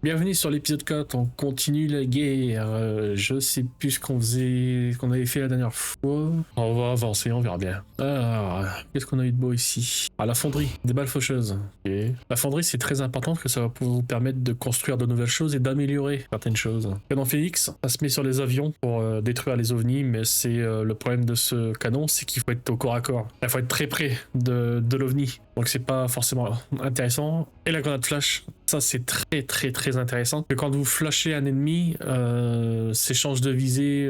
Bienvenue sur l'épisode 4, on continue la guerre. Je sais plus ce qu'on avait fait la dernière fois. On va avancer, on verra bien. Alors, qu'est-ce qu'on a eu de beau ici? Ah, la fonderie, des balles faucheuses. Ok. La fonderie, c'est très important parce que ça va pouvoir vous permettre de construire de nouvelles choses et d'améliorer certaines choses. Canon Phoenix, ça se met sur les avions pour détruire les ovnis, mais c'est le problème de ce canon, c'est qu'il faut être au corps à corps. Il faut être très près de l'ovni, donc c'est pas forcément intéressant. Et la grenade flash, ça c'est très intéressant. Que quand vous flashez un ennemi, ses chances de visée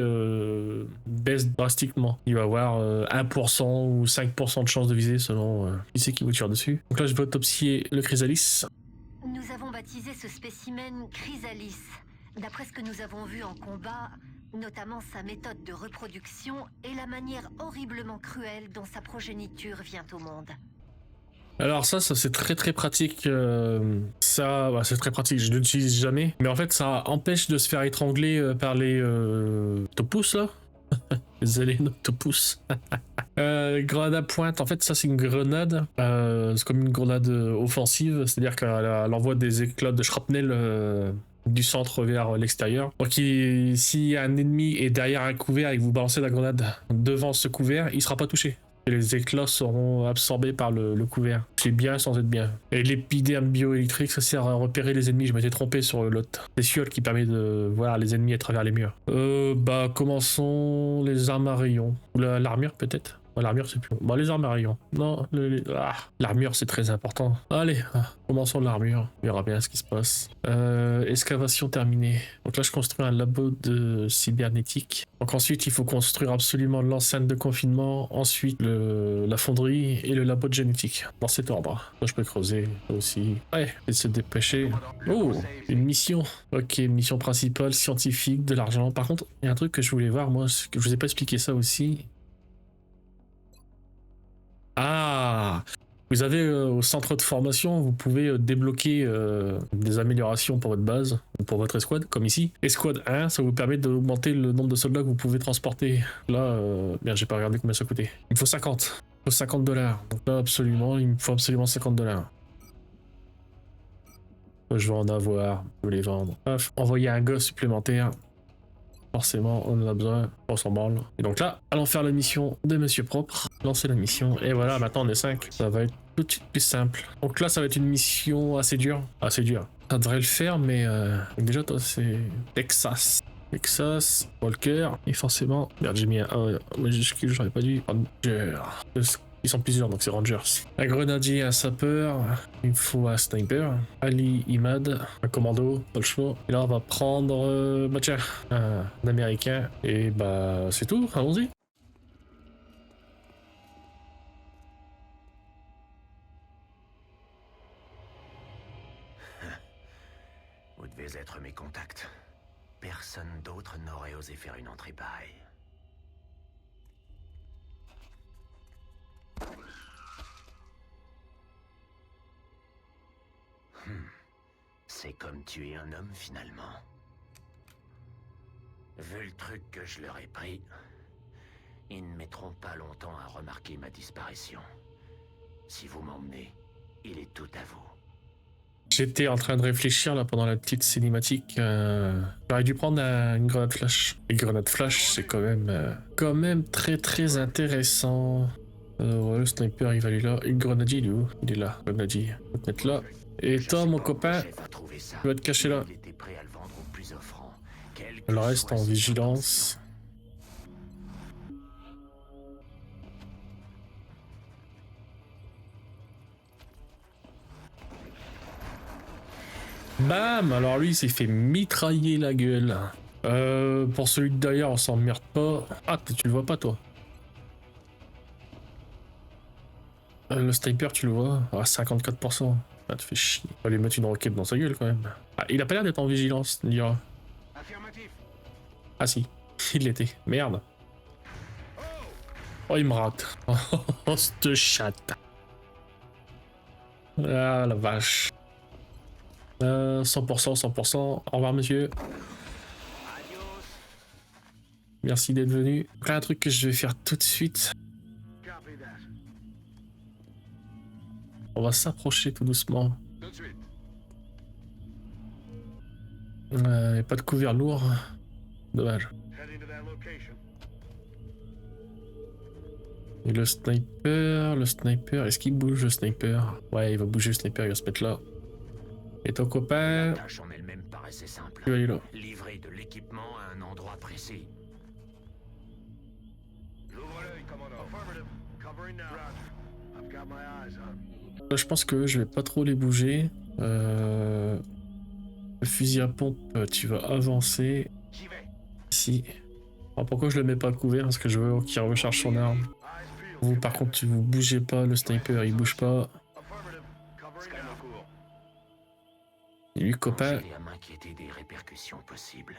baissent drastiquement. Il va avoir 1% ou 5% de chances de viser selon qui c'est qui vous tire dessus. Donc là je vais autopsier le Chrysalis. Nous avons baptisé ce spécimen Chrysalis. D'après ce que nous avons vu en combat, notamment sa méthode de reproduction et la manière horriblement cruelle dont sa progéniture vient au monde. Alors ça c'est très pratique. Ça, c'est très pratique, je l'utilise jamais. Mais en fait, ça empêche de se faire étrangler par les octopus là. Les aliens octopus. Grenade à pointe, en fait ça c'est une grenade, c'est comme une grenade offensive, c'est-à-dire qu'elle envoie des éclats de shrapnel du centre vers l'extérieur. Donc si un ennemi est derrière un couvert et que vous balancez la grenade devant ce couvert, il sera pas touché. Et les éclats seront absorbés par le couvert. C'est bien sans être bien. Et l'épiderme bioélectrique, ça sert à repérer les ennemis. Je m'étais trompé sur l'autre. C'est Siol qui permet de voir les ennemis à travers les murs. Commençons les armes à rayons. Ou l'armure peut-être. L'armure c'est plus... Bon, les armes à rayons. Non, l'armure c'est très important. Allez, commençons l'armure. On verra bien ce qui se passe. Excavation terminée. Donc là je construis un labo de cybernétique. Donc ensuite il faut construire absolument l'enceinte de confinement, ensuite la fonderie et le labo de génétique. Dans cet ordre. Là je peux creuser aussi. Ouais, et se dépêcher. Oh, une mission. Ok, mission principale, scientifique, de l'argent. Par contre, il y a un truc que je voulais voir, moi, que je vous ai pas expliqué ça aussi. Ah, vous avez au centre de formation, vous pouvez débloquer des améliorations pour votre base, ou pour votre escouade, comme ici. Escouade 1, ça vous permet d'augmenter le nombre de soldats que vous pouvez transporter. Là, merde, j'ai pas regardé combien ça coûtait. Il me faut 50. Il me faut 50 dollars. Donc là, absolument, il me faut absolument 50 dollars. Je vais en avoir, je vais les vendre. Hop, envoyer un gars supplémentaire. Forcément, on en a besoin, on s'en branle. Et donc là, allons faire la mission de Monsieur Propre. Lancer la mission. Et voilà, maintenant on est 5. Ça va être tout de suite plus simple. Donc là, ça va être une mission assez dure. Assez dure. Ça devrait le faire, mais déjà, toi, c'est Texas. Texas, Walker, et forcément... Merde, j'ai mis un majuscule, j'aurais pas dû... Ranger. Ils sont plusieurs, donc c'est Rangers. Un grenadier, un sapeur, il me faut un sniper, Ali, Imad, un commando, pas le choix. Et là on va prendre, bah tiens, un américain, et bah c'est tout, allons-y. Vous devez être mes contacts. Personne d'autre n'aurait osé faire une entrée pareille. C'est comme tuer un homme finalement. Vu le truc que je leur ai pris, ils ne mettront pas longtemps à remarquer ma disparition. Si vous m'emmenez, il est tout à vous. J'étais en train de réfléchir là pendant la petite cinématique. J'aurais dû prendre une grenade flash. Une grenade flash, c'est quand même très intéressant. Ouais, le sniper il va aller là. Une grenadier, il est où? Il est là, grenadier. On va te mettre là. Et toi, mon copain, tu vas te cacher là. Elle reste en vigilance. Bam! Alors lui, il s'est fait mitrailler la gueule. Pour celui de derrière, on s'emmerde pas. Ah, tu le vois pas, toi? Le sniper, tu le vois? Ah, 54%. Ah, tu fais chier. On va lui mettre une roquette dans sa gueule, quand même. Ah, il a pas l'air d'être en vigilance, on dira. Ah si, il l'était. Merde. Oh, il me rate. Oh, cette chatte. Ah, la vache. 100%, 100%. Au revoir, monsieur. Merci d'être venu. Donc là, un truc que je vais faire tout de suite. On va s'approcher tout doucement. Y a pas de couvert lourd. Dommage. Et le sniper, est-ce qu'il bouge le sniper? Ouais, il va bouger le sniper, il va se mettre là. Et ton copain, La tâche en elle-même paraissait simple. tu vas aller là. Livrer de l'équipement à un endroit précis. Là, je pense que je vais pas trop les bouger. Le fusil à pompe, tu vas avancer. Ici. Alors, pourquoi je le mets pas à couvert? Parce que je veux qu'il recharge son arme. Vous, par contre, vous bougez pas, le sniper il bouge pas. Et lui, copain. J'ai à m'inquiéter des répercussions possibles.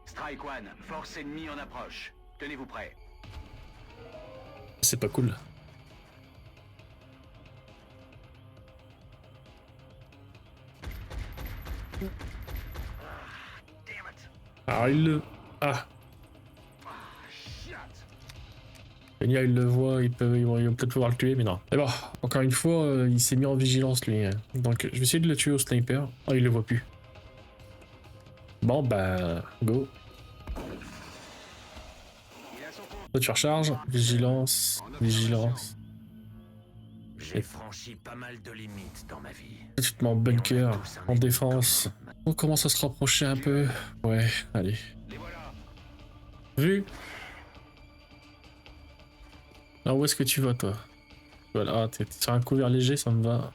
Strike One, force ennemie en approche. Tenez-vous prêts. C'est pas cool. Ah, il le... Ah. Génial, il le voit, il va peut-être pouvoir le tuer, mais non. Mais bon, encore une fois, il s'est mis en vigilance, lui. Donc, je vais essayer de le tuer au sniper. Oh, il le voit plus. Bon, bah, go. Toi, tu recharges. Vigilance, vigilance. J'ai franchi pas mal de limites dans ma vie. Tu te mets en bunker, en défense. On commence à se rapprocher un peu. Ouais, allez. Vu. Alors où est-ce que tu vas, toi? Voilà, ah, t'es sur un couvert léger, ça me va.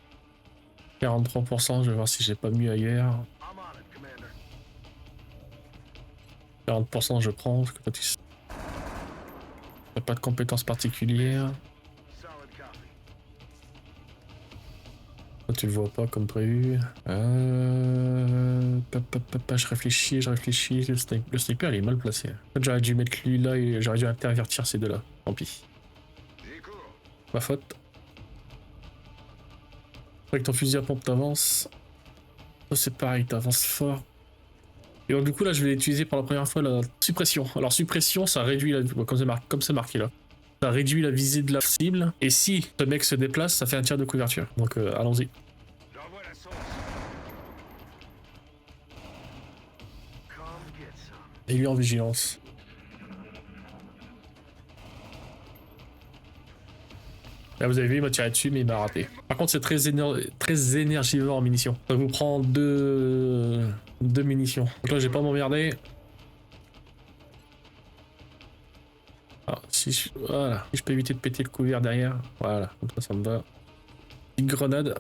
43%, je vais voir si j'ai pas mieux ailleurs. 40% je prends, parce que toi tu sais. T'as pas de compétences particulières. Toi tu le vois pas comme prévu. Je réfléchis. Le sniper il est mal placé. En fait, j'aurais dû mettre lui là et j'aurais dû intervertir ces deux-là. Tant pis. Ma faute. Avec ton fusil à pompe t'avances. Toi c'est pareil, t'avances fort. Et donc du coup là je vais utiliser pour la première fois la suppression. Alors suppression ça réduit la... comme c'est marqué là. Ça réduit la visée de la cible. Et si le mec se déplace, ça fait un tir de couverture. Donc allons-y. Et lui en vigilance. Là vous avez vu, il m'a tiré dessus mais il m'a raté. Par contre c'est très énergivore en munitions. Ça vous prend deux munitions. Donc là j'ai pas m'emmerder. Ah, voilà, si je peux éviter de péter le couvert derrière. Voilà, comme ça me va. Une grenade.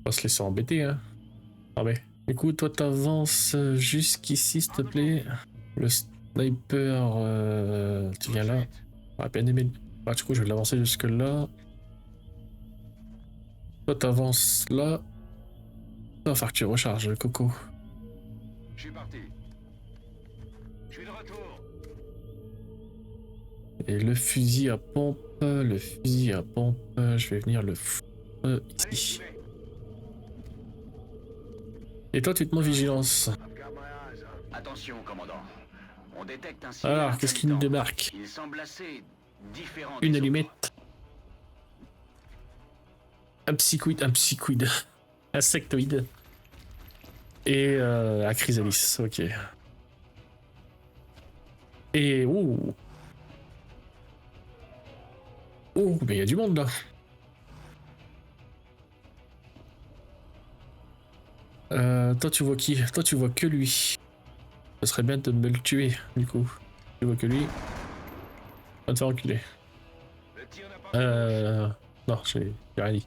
On va se laisser embêter hein. Ah mais. Du coup, toi t'avances jusqu'ici, s'il te plaît. Le sniper, tu viens là. Ah, bien aimé. Ah, du coup, je vais l'avancer jusque là. Toi t'avances là. Il va falloir que tu recharges le coco. Je suis parti. Je suis de retour. Et le fusil à pompe, je vais venir le foutre ici. Et toi, tu te mets en vigilance. Attention, commandant. On détecte un Alors, qu'est-ce qu'il nous démarque? Il semble assez différent. Une allumette. Un psychoïde, un sectoïde. Et un chrysalis, ok. Et ouh. Oh, mais il y a du monde là. Toi tu vois qui? Toi tu vois que lui. Ça serait bien de me le tuer du coup. Tu vois que lui. Va te faire enculer. Non, j'ai rien dit.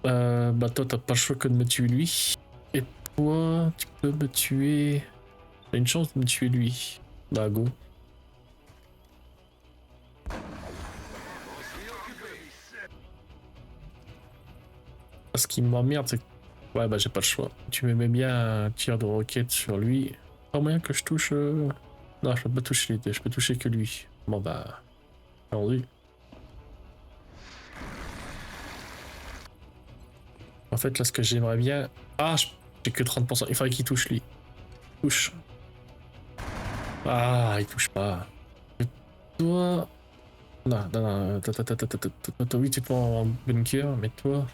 Bah toi t'as pas le choix que de me tuer lui. Et toi tu peux me tuer. T'as une chance de me tuer lui. Bah go. Ce qui m'emmerde c'est que... Ouais bah j'ai pas le choix. Tu me mets bien un tir de roquette sur lui. Pas moyen que je touche... Non je peux pas toucher les deux, je peux toucher que lui. Bon bah... Allons-y. En fait là ce que j'aimerais bien... Ah j'ai que 30%, il faudrait qu'il touche lui. Touche. Ah il touche pas. toi... Non, non, non, attends, oui, tu te prends en bunker, mais toi...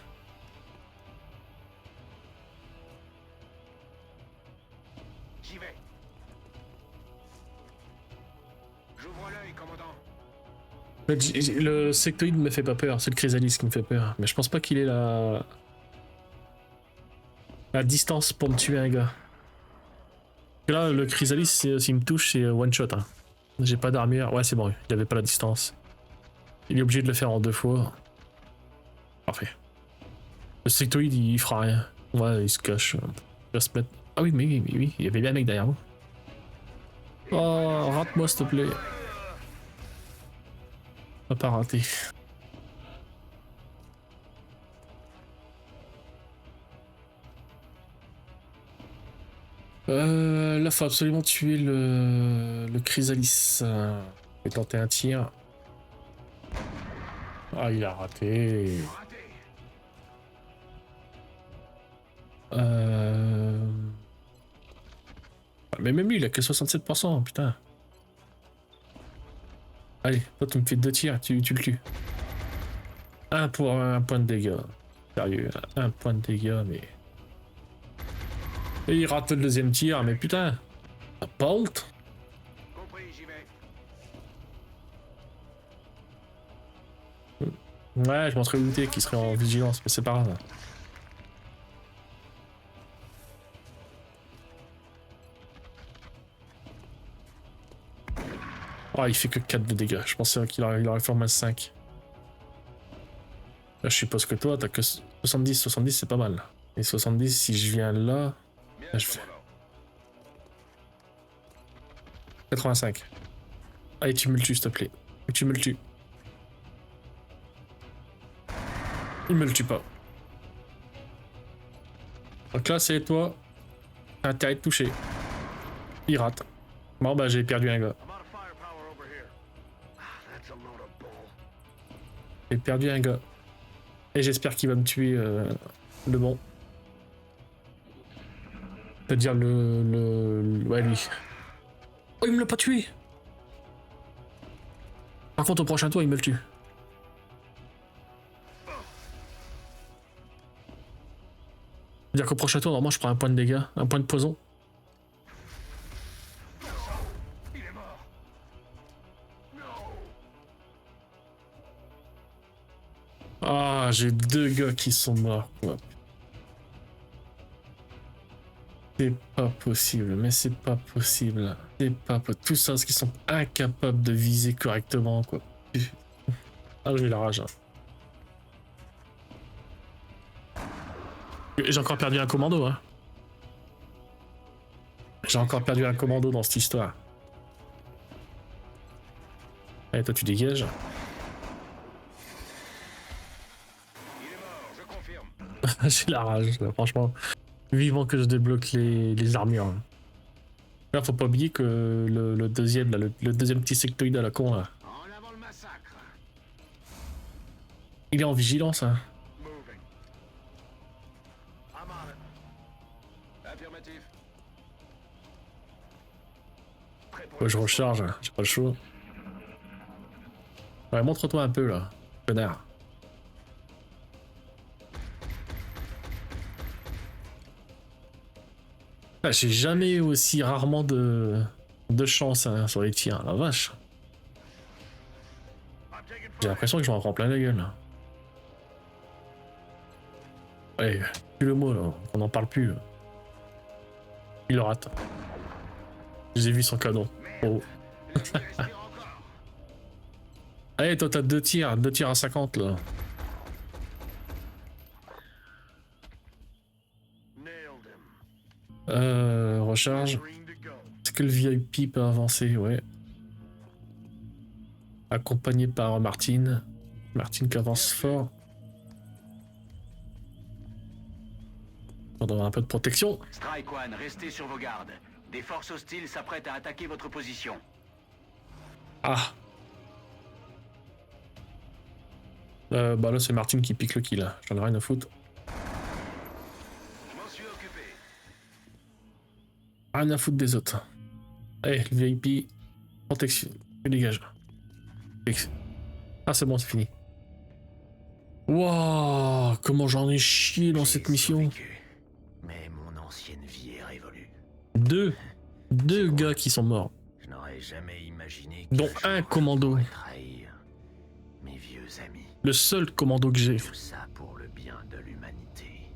J'y vais. J'ouvre l'œil, commandant. En fait, le sectoïde me fait pas peur, c'est le chrysalis qui me fait peur. Mais je pense pas qu'il ait la distance pour me tuer un gars. Là, le chrysalis, s'il me touche, c'est one shot. Hein. J'ai pas d'armure. Ouais, c'est bon, il avait pas la distance. Il est obligé de le faire en 2 fois. Parfait. Le sectoïde, il fera rien. Ouais, il se cache. Il va se mettre... Ah oui, mais oui, il y avait bien un mec derrière moi. Oh, rate-moi s'il te plaît. On va pas rater. Là, faut absolument tuer le chrysalis. Je vais tenter un tir. Ah, il a raté. Mais même lui, il a que 67%, putain. Allez, toi, tu me fais 2 tirs, tu le tues. Un pour un point de dégâts. Sérieux, un point de dégâts, mais... Et il rate le deuxième tir, mais putain. Un bolt. Compris, j'y vais. Ouais, je m'en serais douté qu'il serait en vigilance, mais c'est pas grave. Oh, il fait que 4 de dégâts. Je pensais qu'il aurait fait au moins 5. Là, je suppose que toi, t'as que 70. 70, c'est pas mal. Et 70, si je viens là, Bien, je fais commandant. 85. Allez, tu me le tues, s'il te plaît. Tu me le tues. Il me le tue pas. Donc là, c'est toi. T'as intérêt de toucher. Il rate. Bon, bah, j'ai perdu un gars. I'm out of firepower over here. Ah, that's a load of bull. J'ai perdu un gars. Et j'espère qu'il va me tuer le bon. C'est-à-dire ouais, lui. Oh, il me l'a pas tué. Par contre, au prochain tour, il me le tue. C'est-à-dire qu'au prochain tour, normalement, je prends un point de dégâts, un point de poison. Il est mort. Non. Ah, j'ai 2 gars qui sont morts, quoi. C'est pas possible, mais c'est pas possible. C'est pas possible. Tout ça, parce qu'ils sont incapables de viser correctement, quoi. Ah, j'ai la rage. Hein. J'ai encore perdu un commando, hein. J'ai encore perdu un commando dans cette histoire. Allez, toi, tu dégages. Il est mort, je confirme. J'ai la rage, là, franchement. Vivant que je débloque les armures. Là, faut pas oublier que le deuxième, là, le deuxième petit sectoïde à la con, là, En avant le massacre. il est en vigilance. Hein. Moving. I'm on it. Affirmatif. Prêt pour Ouais, je recharge, hein, j'ai pas le choix. Ouais, montre-toi un peu, là, connard. Ah, j'ai jamais eu aussi rarement de chance hein, sur les tirs, la vache. I'm taking J'ai fire. l'impression que je m'en prends plein la gueule. Là. Allez, plus le mot là, on n'en parle plus. Là. Il le rate. Je les ai vus sans canon. Oh. Il respire encore. Allez, toi t'as 2 tirs à 50 là. Nailed him. Recharge. Green to go. Est-ce que le VIP peut avancer? Ouais. Accompagné par Martine. Martine qui avance fort. On doit avoir un peu de protection. Strike One, restez sur vos gardes. Des forces hostiles s'apprêtent à attaquer votre position. Ah. Bah là c'est Martine qui pique le kill. Là. J'en ai rien à foutre. Je m'en suis occupé. Rien à foutre des autres. Allez, le VIP. Protection. Tu dégages. Ah, c'est bon, c'est fini. Waouh, comment j'en ai chié dans cette mission. Survécu, mais mon ancienne vie est révolue. Deux gars qui sont morts. Je n'aurais jamais imaginé Dont qu'un un jour, commando. je pourrais trahir mes vieux amis. Le seul commando que j'ai. Tout ça pour le bien de l'humanité.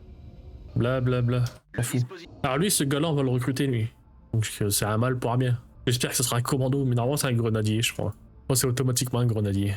Blablabla. M'en fous. Alors lui, ce gars-là, on va le recruter, lui. Donc c'est un mal pour un bien. J'espère que ce sera un commando, mais normalement c'est un grenadier, je crois. Moi, c'est automatiquement un grenadier.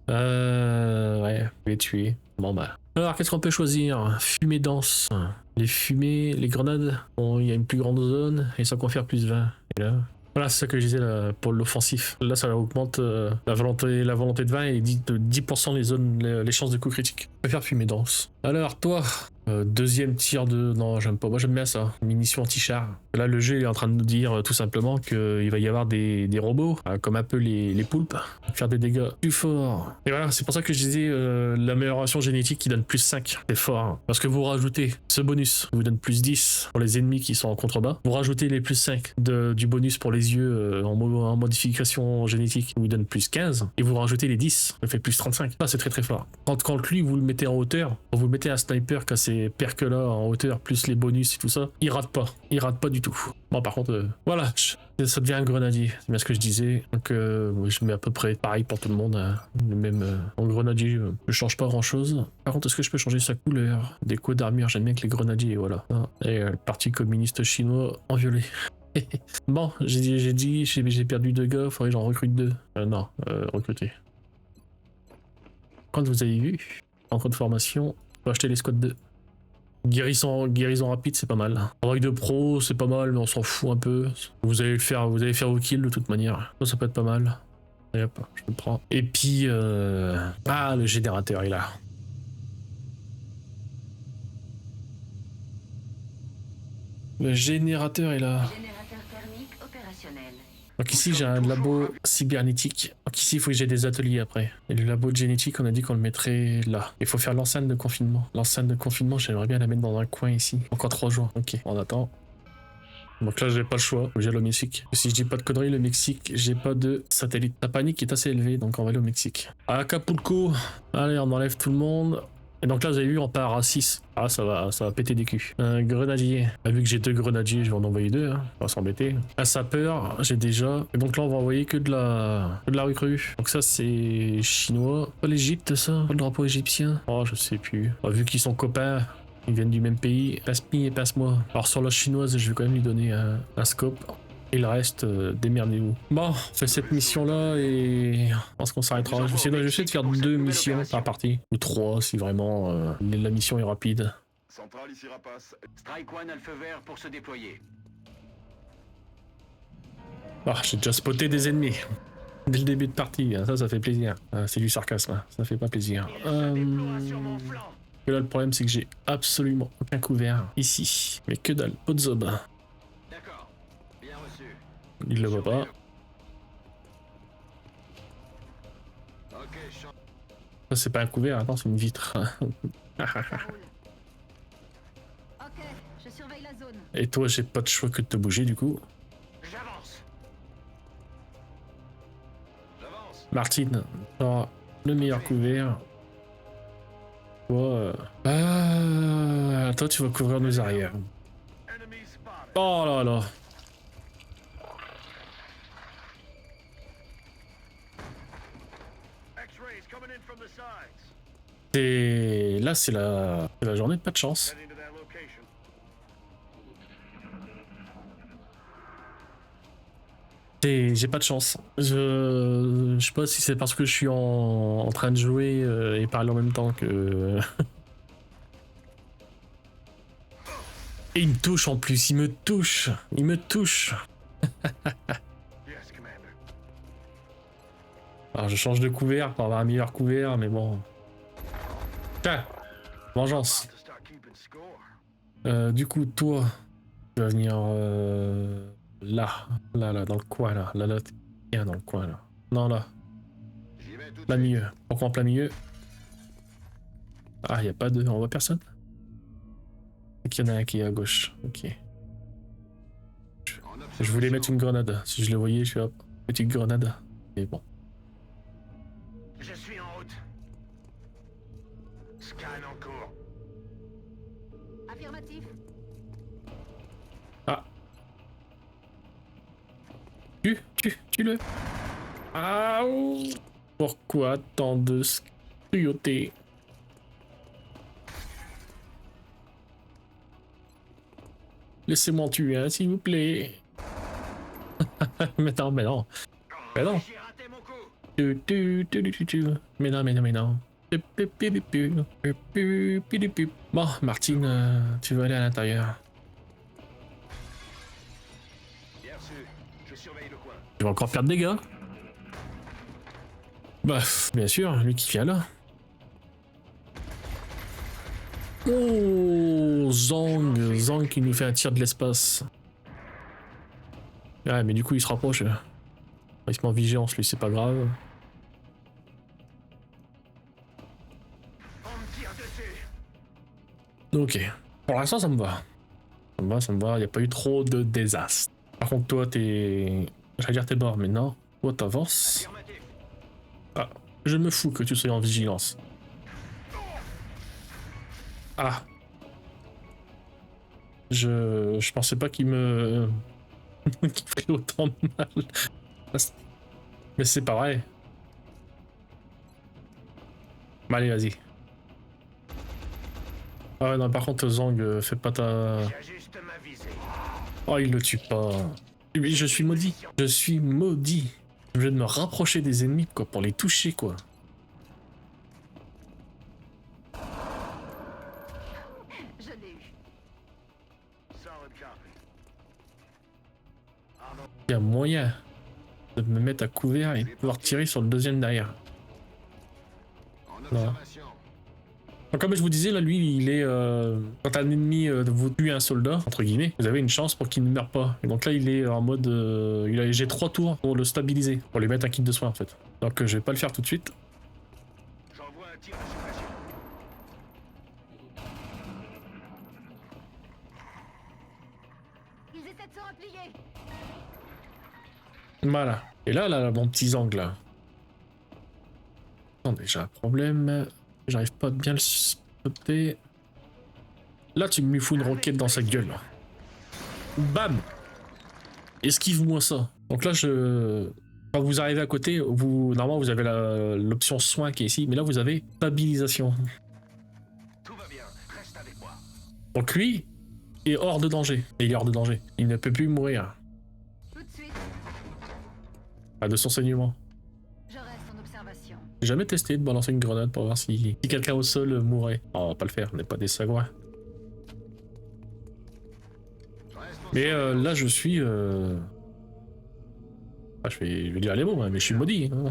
Ouais, je vais tuer. Bon bah. Alors, qu'est-ce qu'on peut choisir? Fumée dense. Les fumées, les grenades. Bon, il y a une plus grande zone et ça confère plus 20. Et là. Voilà, c'est ça que je disais là, pour l'offensif. Là, ça augmente la volonté de 20 et de 10% les chances de coup critique. Je préfère fumée dense. Alors, toi, deuxième tir de... Non, j'aime pas. Moi, j'aime bien ça. Munition anti-char. Là, le jeu est en train de nous dire tout simplement qu'il va y avoir des robots, comme un peu les poulpes, faire des dégâts plus forts. Et voilà, c'est pour ça que je disais l'amélioration génétique qui donne plus 5. C'est fort. Hein. Parce que vous rajoutez ce bonus, vous donne plus 10 pour les ennemis qui sont en contrebas. Vous rajoutez les plus 5 du bonus pour les yeux en modification génétique, vous donne plus 15. Et vous rajoutez les 10, ça fait plus 35. Ça, c'est très très fort. Quand lui, vous le mettez en hauteur, quand vous le mettez un sniper qui a ces perks là en hauteur, plus les bonus et tout ça, il rate pas. Il rate pas du tout. Bon, par contre, voilà, ça devient un grenadier, c'est bien ce que je disais. Donc, je mets à peu près pareil pour tout le monde. Hein. Même en grenadier, je change pas grand chose. Par contre, est-ce que je peux changer sa couleur? Déco d'armure, j'aime bien que les grenadiers, voilà. Et le parti communiste chinois en violet. Bon, j'ai perdu 2 gars, faudrait que j'en recrute 2. Non, recruter. Quand vous avez vu, en cours de formation, faut acheter les squads 2. Guérison rapide, c'est pas mal. Avec de pro, c'est pas mal, mais on s'en fout un peu. Vous allez faire vos kills de toute manière. Ça peut être pas mal. Et hop, je le prends. Et puis, ah, le générateur est là. Le générateur est là. Générateur thermique opérationnel. Donc ici j'ai un labo cybernétique. Donc ici il faut que j'ai des ateliers après. Et le labo de génétique on a dit qu'on le mettrait là. Il faut faire l'enceinte de confinement. L'enceinte de confinement j'aimerais bien la mettre dans un coin ici. Encore 3 jours. Ok, on attend. Donc là j'ai pas le choix, j'ai le Mexique. Si je dis pas de conneries, le Mexique, j'ai pas de satellite. La panique est assez élevée, donc on va aller au Mexique. À Acapulco, allez on enlève tout le monde. Et donc là vous avez vu on part à 6. Ah ça va péter des culs. Un grenadier. Ah, vu que j'ai 2 grenadiers, je vais en envoyer 2, hein. On va s'embêter. Un sapeur, j'ai déjà. Et donc là on va envoyer que de la recrue. Donc ça c'est chinois. Pas l'Égypte ça? Pas le drapeau égyptien? Oh je sais plus. Ah, vu qu'ils sont copains. Ils viennent du même pays. Passe-mi et passe-moi. Alors sur la chinoise, je vais quand même lui donner un scope. Et le reste, démerdez-vous. Bon, on fait cette mission-là et je pense qu'on s'arrêtera. Je vais essayer de faire 2 missions par partie. Ou 3 si vraiment la mission est rapide. Centrale ici Rapace. Strike One a le feu vert pour se déployer. Ah, j'ai déjà spoté des ennemis. Dès le début de partie, ça fait plaisir. C'est du sarcasme, ça fait pas plaisir. Et là, le problème, c'est que j'ai absolument aucun couvert ici. Mais que dalle, pas de zob. D'accord. Bien reçu. Il le voit pas. Ok, Ça, c'est pas un couvert, attends, c'est une vitre. Ok, je surveille la zone. Et toi, j'ai pas de choix que de te bouger, du coup. j'avance. J'avance. Martine, t'auras le meilleur couvert. Toi, toi, tu vas couvrir nos arrières. Enemy spotted. Oh là là. X-rays coming in from the sides. Et là, c'est la journée de pas de chance. Heading to that location. J'ai pas de chance. Je sais pas si c'est parce que je suis en train de jouer et parler en même temps que... Et il me touche en plus, il me touche. Il me touche. Yes, Commander. Alors je change de couvert pour avoir un meilleur couvert, mais bon... Tiens, vengeance. To start keeping score. Du coup, toi, tu vas venir là, dans le coin, là, tiens, dans le coin, là. Non, là, J'y vais tout de plein suite. milieu. Pourquoi en plein milieu? Ah, y a pas de... On voit personne? Il y en a un qui est à gauche, ok. En Je voulais mettre une grenade. Si je le voyais, je suis hop, petite grenade. Mais bon. Je suis en route. Scan en cours. Affirmatif. Ah. Tue-le. Ah. Pourquoi tant de cruauté? Laissez-moi tuer, hein, s'il vous plaît. mais non. Mais non. J'ai raté mon coup. Mais non. Bon, Martine, tu veux aller à l'intérieur. Bien reçu. Je surveille le coin. Tu vas encore faire de dégâts? Bah, bien sûr, lui qui vient là. Oh, Zang qui nous fait un tir de l'espace. Ouais, mais du coup, il se rapproche. Il se met en vigilance, lui, c'est pas grave. On me tire dessus. Ok. Pour l'instant, ça me va. Ça me va. Il n'y a pas eu trop de désastres. Par contre, toi, t'es... J'allais dire t'es mort, mais non. Toi, t'avances. Affirmatif. Ah, je me fous que tu sois en vigilance. Ah. Je pensais pas qu'il me... qu'il ferait autant de mal. Mais c'est pas vrai. Bah, allez, vas-y. Ah ouais, non, par contre, Zang, fais pas ta... J'ajuste ma visée. Oh, il le tue pas. Mais je suis maudit. Je suis maudit. Je vais me rapprocher des ennemis, quoi, pour les toucher, quoi. Je l'ai eu. Solid copy. Il y a moyen de me mettre à couvert et de pouvoir tirer sur le deuxième derrière. En observation. Donc, comme je vous disais, là, lui, il est... quand un ennemi vous tue un soldat, entre guillemets, vous avez une chance pour qu'il ne meure pas. Et donc là, il est en mode... j'ai 3 tours pour le stabiliser, pour lui mettre un kit de soin, en fait. Donc je vais pas le faire tout de suite. J'envoie un tir de suppression. Ils essaient de se replier. Voilà. Et là, mon petit Zang, là. Attendez, j'ai un problème. J'arrive pas à bien le spotter. Là, tu me fous une roquette dans sa gueule. Bam! Esquive-moi ça. Donc là, quand vous arrivez à côté, normalement, vous avez l'option soin qui est ici, mais là, vous avez stabilisation. Tout va bien. Reste avec moi. Donc lui est hors de danger. Et il est hors de danger. Il ne peut plus mourir. Tout de suite. Pas de son saignement. Je reste en observation. J'ai jamais testé de balancer une grenade pour voir si quelqu'un au sol mourrait. Oh, on va pas le faire, on n'est pas des sagouins. Mais là, je suis... Ah, je vais dire les mots, hein, mais je suis maudit. Hein.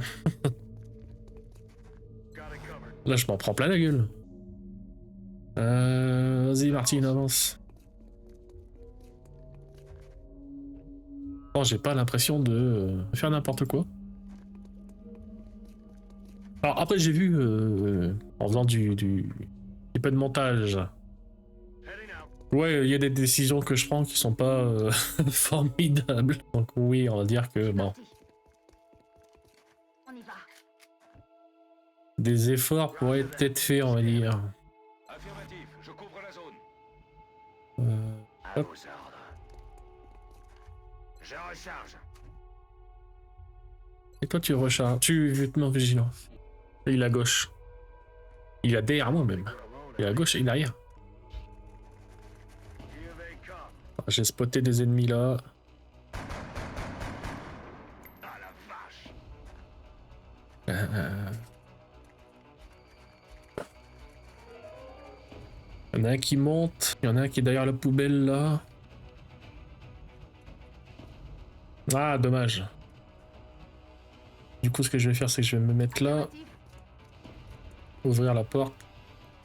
Là, je m'en prends plein la gueule. Vas-y, Martine, avance. Oh, j'ai pas l'impression de faire n'importe quoi. Alors après, j'ai vu, en faisant du petit peu de montage, ouais, il y a des décisions que je prends qui sont pas formidables. Donc oui, on va dire que, bon, Parti. On y va. des efforts pourraient être faits, on va dire. Affirmatif. Je couvre la zone. À vos ordres. Je recharge. Et toi, tu recharges. Tu es en vigilance. Et il est à gauche. Il est derrière moi, même. Il est à gauche et derrière. J'ai spoté des ennemis là. Ah la vache. Il y en a un qui monte. Il y en a un qui est derrière la poubelle là. Ah, dommage. Du coup, ce que je vais faire, c'est que je vais me mettre là. Affirmatif. Ouvrir la porte.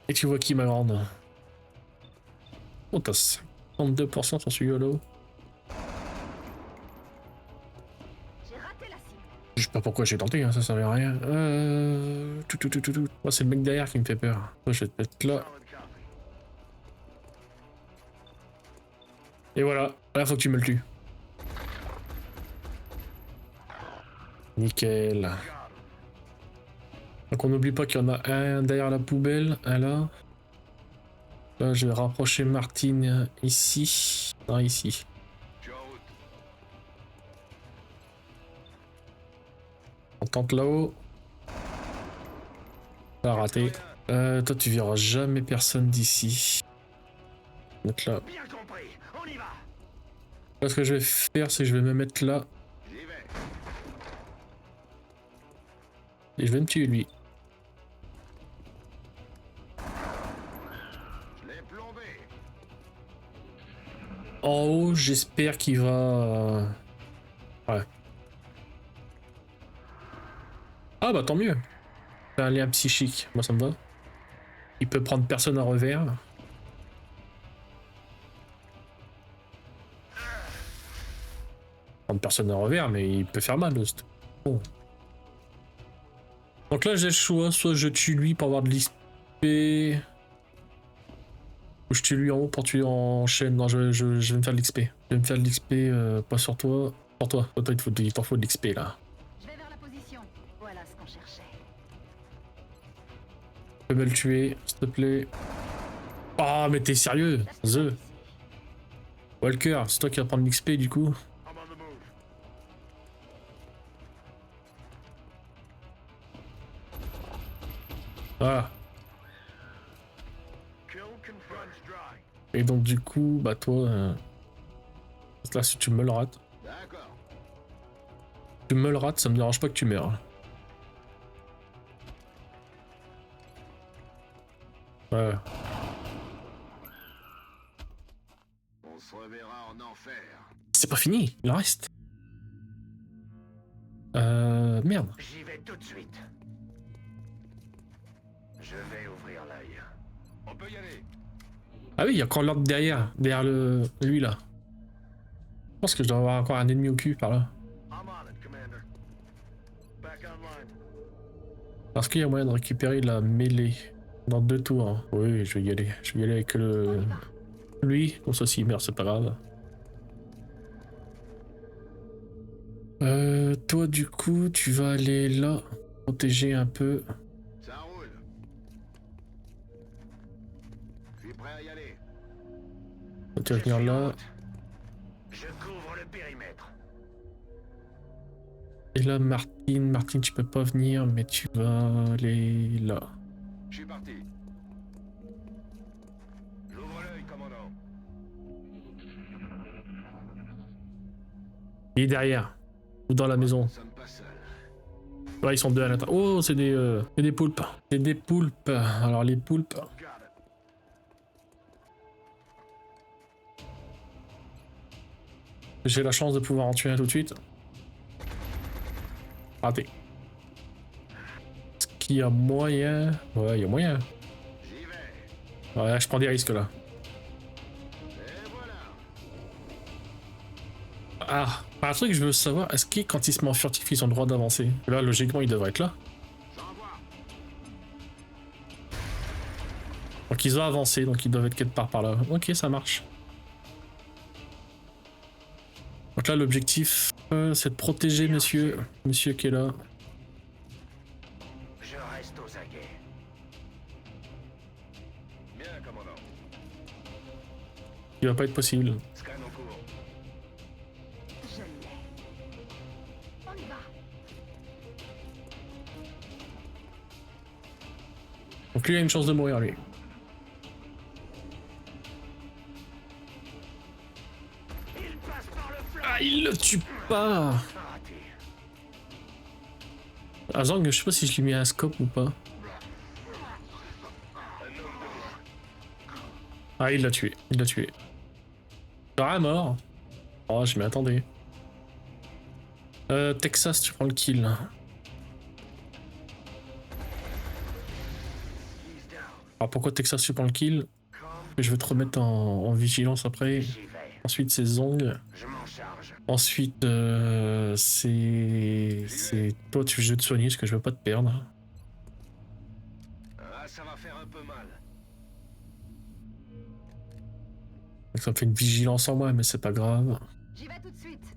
Et tu vois qui, ma grande? Oh, t'as 52% sur ce YOLO. J'ai raté la cible. Je sais pas pourquoi j'ai tenté, hein, ça servait à rien. Moi, c'est le mec derrière qui me fait peur. Moi, je vais te mettre là. Et voilà. Là, faut que tu me le tues. Nickel. Donc on n'oublie pas qu'il y en a un derrière la poubelle, un là. Là, je vais rapprocher Martine ici. Non, ici. Je suis en route. On tente là-haut. Pas raté. Toi, tu verras jamais personne d'ici. Donc là. Bien compris, on y va. Là, ce que je vais faire, c'est que je vais me mettre là. J'y vais. Et je vais me tuer lui. Je l'ai plombé. En haut, j'espère qu'il va... Ouais. Ah bah tant mieux. C'est un lien psychique, moi ça me va. Il peut prendre personne à revers. Prendre personne à revers, mais il peut faire mal. Bon. Donc là j'ai le choix, soit je tue lui pour avoir de l'XP. Ou je tue lui en haut pour tuer en chaîne. Non, je vais me faire de l'XP. Je vais me faire de l'XP, pas sur toi. Sur toi. Toi, il t'en faut de l'XP là. Je vais vers la position. Voilà ce qu'on cherchait. Tu peux me le tuer, s'il te plaît. Ah, mais t'es sérieux? The Walker, c'est toi qui vas prendre l'XP du coup. I'm on the move. Voilà. Kill confirmed dry. Et donc du coup, bah toi... Là, si tu me le rates. D'accord. Tu me le rates, ça me dérange pas que tu meurs. Ouais. On se reverra en enfer. C'est pas fini, il en reste. Merde. J'y vais tout de suite. Je vais ouvrir l'œil. On peut y aller. Ah oui, il y a encore l'ordre derrière lui là. Je pense que je dois avoir encore un ennemi au cul par là. I'm on it, Commander. Back online. Parce qu'il y a moyen de récupérer la mêlée dans 2 tours. Hein. Oui, je vais y aller. Je vais y aller avec lui. Comme ça, s'il meurt, c'est pas grave. Toi, du coup, tu vas aller là, protéger un peu. Ça roule. Je suis prêt à y aller. Toi, tu vas venir là. Je couvre le périmètre. Et là, Martine, tu peux pas venir, mais tu vas aller là. Je suis parti. J'ouvre l'œil, commandant. Il est derrière. Ou dans la maison. Nous sommes pas seuls. Ouais, ils sont 2 à l'intérieur. Oh, c'est des poulpes. C'est des poulpes. Alors, les poulpes. Got it. J'ai la chance de pouvoir en tuer un tout de suite. Raté. Est-ce qu'il y a moyen? Ouais, il y a moyen. J'y vais. Ouais, je prends des risques là. Et voilà. Ah, un truc que je veux savoir, est-ce que quand ils se mettent en furtif, ils ont le droit d'avancer? Là, logiquement, ils devraient être là. J'envoie. Donc ils ont avancé, donc ils doivent être quelque part par là. Ok, ça marche. Donc là, l'objectif, c'est de protéger monsieur qui est là. Je reste aux aguets. Bien, commandant. Il va pas être possible. Scan en cours. Je l'ai. On y va. Donc lui a une chance de mourir, lui. Il passe par le flanc. Ah, il le tue pas! Raté. Ah, Zang, je sais pas si je lui ai mis un scope ou pas. Ah, il l'a tué, il l'a tué. Ah, mort. Oh, je m'y attendais. Texas, tu prends le kill. He's down. Alors pourquoi Texas, tu prends le kill? Comme Je vais te remettre en vigilance après. j'y vais. Ensuite, c'est Zong. Je m'en charge. Ensuite, c'est toi, tu veux te soigner parce que je veux pas te perdre. Ah, ça va faire un peu mal. Donc, ça me fait une vigilance en moi, mais c'est pas grave. J'y vais tout de suite.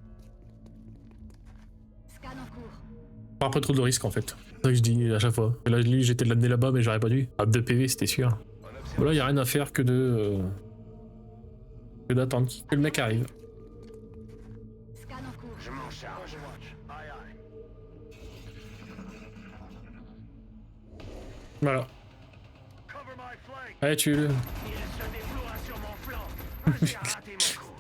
Scan en cours. Pas trop de risques en fait. C'est ça que je dis à chaque fois. Et là, lui, j'étais de l'amener là-bas, mais j'aurais pas dû. À 2 PV, c'était sûr. Voilà, y a rien à faire que de. Que d'attendre que le mec arrive. Scan en cours. Je m'en charge. Aye, aye. Voilà. Cover my flank. Allez, tue-le. Il se déploie sur mon flanc. J'ai raté mon coup.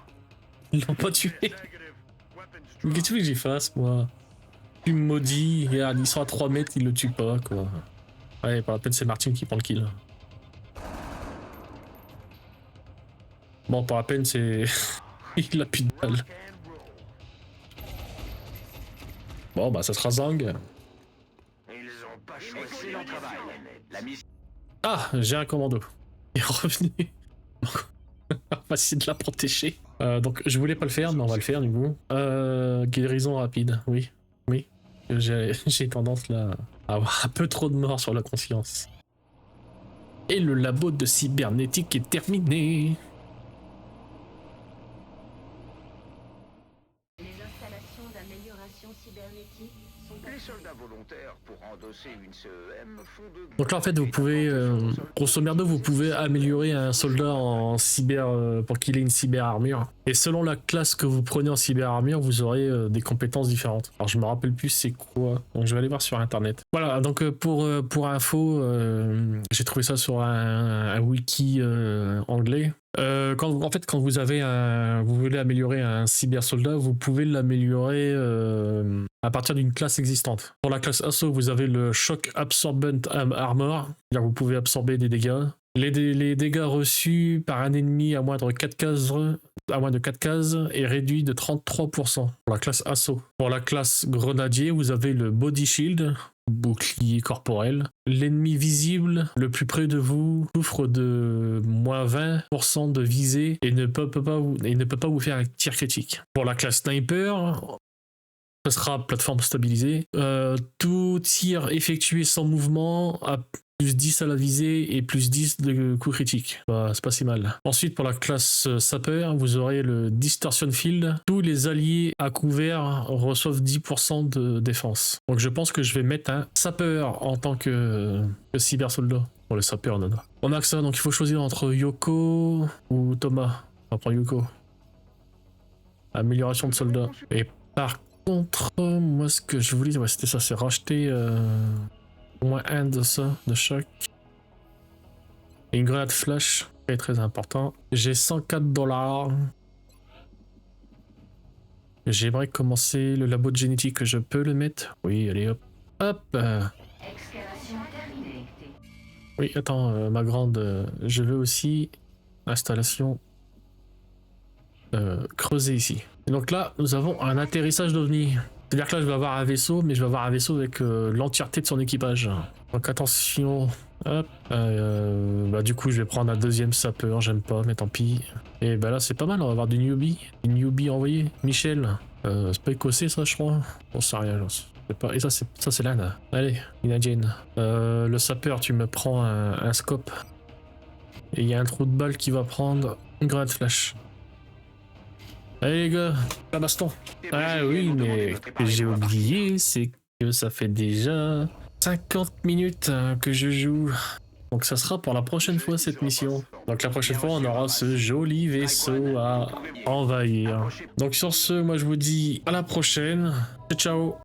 Ils l'ont pas tué. Negative. Weapons Mais drop. qu'est-ce que tu veux que j'y fasse, moi? Tu me maudis, regarde, ils sont à 3 mètres, ils le tuent pas, quoi. Ouais, pas la peine, c'est Martin qui prend le kill. Bon, pas la peine, c'est. Il a plus de balles. Rock and roll. Bon, bah, ça sera Zang. Ils ont pas choisi. Excellent travail. La mission... Ah, j'ai un commando. Il est revenu. On va essayer de la protéger. Donc, je voulais pas le faire, mais on va le faire, du coup. Guérison rapide, oui. Oui. J'ai tendance, là, à avoir un peu trop de morts sur la conscience. Et le labo de cybernétique est terminé. Les installations d'amélioration cybernétique sont Les soldats volontaires pour endosser une CEM font de... Donc là, en fait, vous pouvez, grosso merdo, vous pouvez améliorer un soldat en cyber pour qu'il ait une cyber armure. Et selon la classe que vous prenez en cyber armure, vous aurez des compétences différentes. Alors, je me rappelle plus c'est quoi. Donc, je vais aller voir sur internet. Voilà. Donc, pour info, j'ai trouvé ça sur un wiki anglais. Quand vous avez vous voulez améliorer un cyber soldat, vous pouvez l'améliorer à partir d'une classe existante. Pour la classe assaut, vous avez le Shock Absorbent Armor, c'est-à-dire que vous pouvez absorber des dégâts. Les dégâts reçus par un ennemi à moins de 4 cases est réduit de 33% pour la classe assaut. Pour la classe grenadier, vous avez le Body Shield, bouclier corporel. L'ennemi visible le plus près de vous souffre de moins 20% de visée et ne peut pas vous faire un tir critique. Pour la classe sniper, ça sera plateforme stabilisée. Tout tir effectué sans mouvement a plus 10 à la visée et plus 10 de coups critiques. Bah, c'est pas si mal. Ensuite, pour la classe sapeur, vous aurez le Distortion Field. Tous les alliés à couvert reçoivent 10% de défense. Donc je pense que je vais mettre un sapeur en tant que cyber soldat. Pour le sapeur, non. On a que ça, donc il faut choisir entre Yoko ou Thomas. On va prendre Yoko. Amélioration de soldat. Et par contre, moi ce que je voulais, ouais, c'était ça, c'est racheter au moins un de ça, de chaque. Et une grenade flash, très très important. J'ai 104$. J'aimerais commencer le labo de génétique, je peux le mettre? Oui, allez hop. Hop. excavation terminée. Oui, attends, ma grande, je veux aussi installation creuser ici. Et donc là, nous avons un atterrissage d'OVNI. C'est-à-dire que là, je vais avoir un vaisseau, mais je vais avoir un vaisseau avec l'entièreté de son équipage. Donc attention, hop. Bah du coup, je vais prendre un deuxième sapeur, j'aime pas, mais tant pis. Et bah là, c'est pas mal, on va avoir du newbie. Une newbie envoyé. Michel. C'est pas écossais, ça, je crois. On sait rien, je sais pas. Et ça, c'est l'Inde. Allez, Inadienne. Le sapeur, tu me prends un scope. Et il y a un trou de balle qui va prendre une grenade flash. Allez les gars, la baston. Ah oui, mais j'ai oublié, c'est que ça fait déjà 50 minutes que je joue. Donc ça sera pour la prochaine fois cette mission. Donc la prochaine fois, on aura ce joli vaisseau à envahir. Donc sur ce, moi je vous dis à la prochaine. Ciao, ciao.